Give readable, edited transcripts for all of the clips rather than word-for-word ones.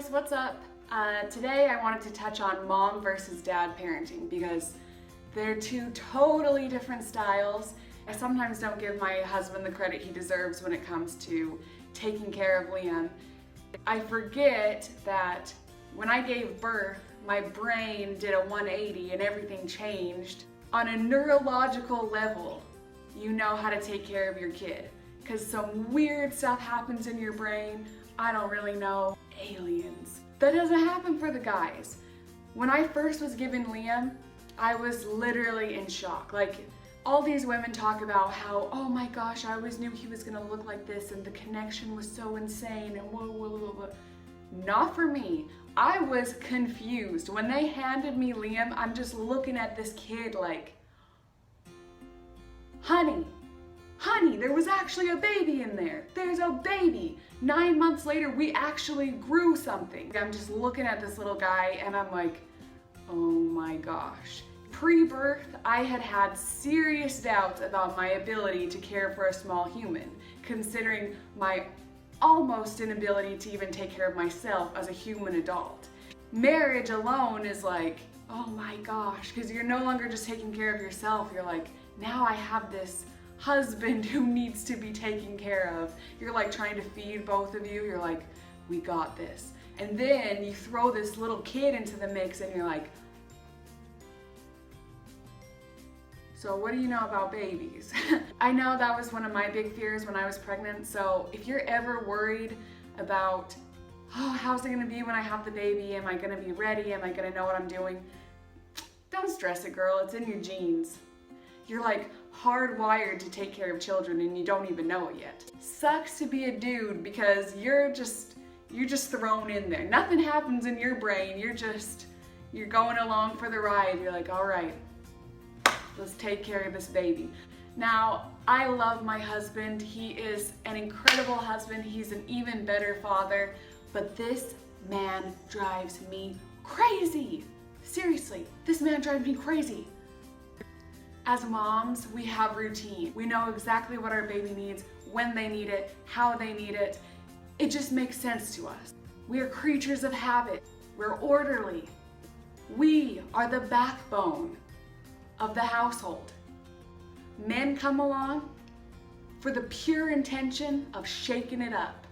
guys, what's up? Today I wanted to touch on mom versus dad parenting because they're two totally different styles. I sometimes don't give my husband the credit he deserves when it comes to taking care of Liam. I forget that when I gave birth, my brain did a 180 and everything changed. On a neurological level, you know how to take care of your kid because some weird stuff happens in your brain. I don't really know. Aliens. That doesn't happen for the guys. When I first was given Liam, I was literally in shock. Like, all these women talk about how, oh my gosh, I always knew he was gonna look like this and the connection was so insane and whoa, whoa, whoa, whoa. Not for me. I was confused. When they handed me Liam, I'm just looking at this kid like, honey, there was actually a baby in there. There's a baby. 9 months later, we actually grew something. I'm just looking at this little guy and I'm like, oh my gosh. Pre-birth, I had serious doubts about my ability to care for a small human, considering my almost inability to even take care of myself as a human adult. Marriage alone is like, oh my gosh, because you're no longer just taking care of yourself. You're like, now I have this husband who needs to be taken care of. You're like trying to feed both of you. You're like, we got this. And then you throw this little kid into the mix and you're like, so what do you know about babies? I know that was one of my big fears when I was pregnant. So if you're ever worried about, oh, how's it gonna be when I have the baby? Am I gonna be ready? Am I gonna know what I'm doing? Don't stress it, girl. It's in your genes. You're like hardwired to take care of children and you don't even know it yet. Sucks to be a dude because you're just thrown in there. Nothing happens in your brain. You're going along for the ride. You're like, all right, let's take care of this baby. Now, I love my husband. He is an incredible husband. He's an even better father, but this man drives me crazy. Seriously, this man drives me crazy. As moms, we have routine. We know exactly what our baby needs, when they need it, how they need it. It just makes sense to us. We are creatures of habit. We're orderly. We are the backbone of the household. Men come along for the pure intention of shaking it up.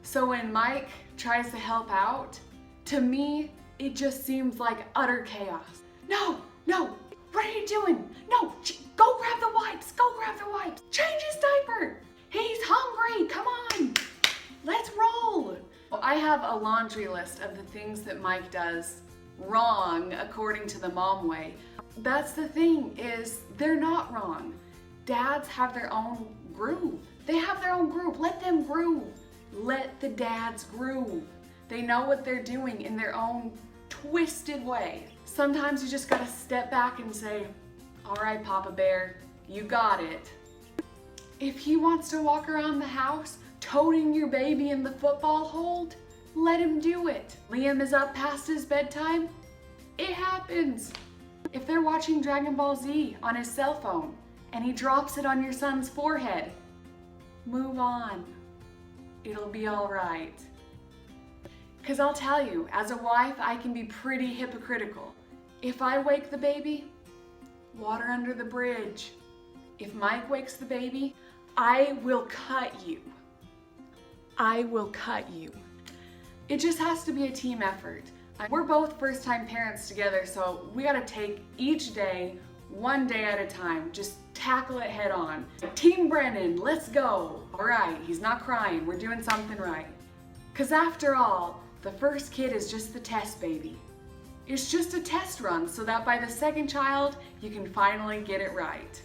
So when Mike tries to help out, to me, it just seems like utter chaos. No, what are you doing? No, go grab the wipes, Change his diaper. He's hungry, come on, let's roll. I have a laundry list of the things that Mike does wrong according to the mom way. That's the thing, is they're not wrong. Dads have their own groove. They have their own groove. Let them groove. Let the dads groove. They know what they're doing in their own twisted way. Sometimes you just gotta step back and say, all right, Papa Bear, you got it. If he wants to walk around the house toting your baby in the football hold, let him do it. Liam is up past his bedtime, it happens. If they're watching Dragon Ball Z on his cell phone and he drops it on your son's forehead, move on. It'll be all right. Because I'll tell you, as a wife, I can be pretty hypocritical. If I wake the baby, water under the bridge. If Mike wakes the baby, I will cut you. I will cut you. It just has to be a team effort. We're both first-time parents together, so we gotta take each day, one day at a time. Just tackle it head on. Team Brennan, let's go. All right, he's not crying. We're doing something right. Because after all, the first kid is just the test baby. It's just a test run so that by the second child, you can finally get it right.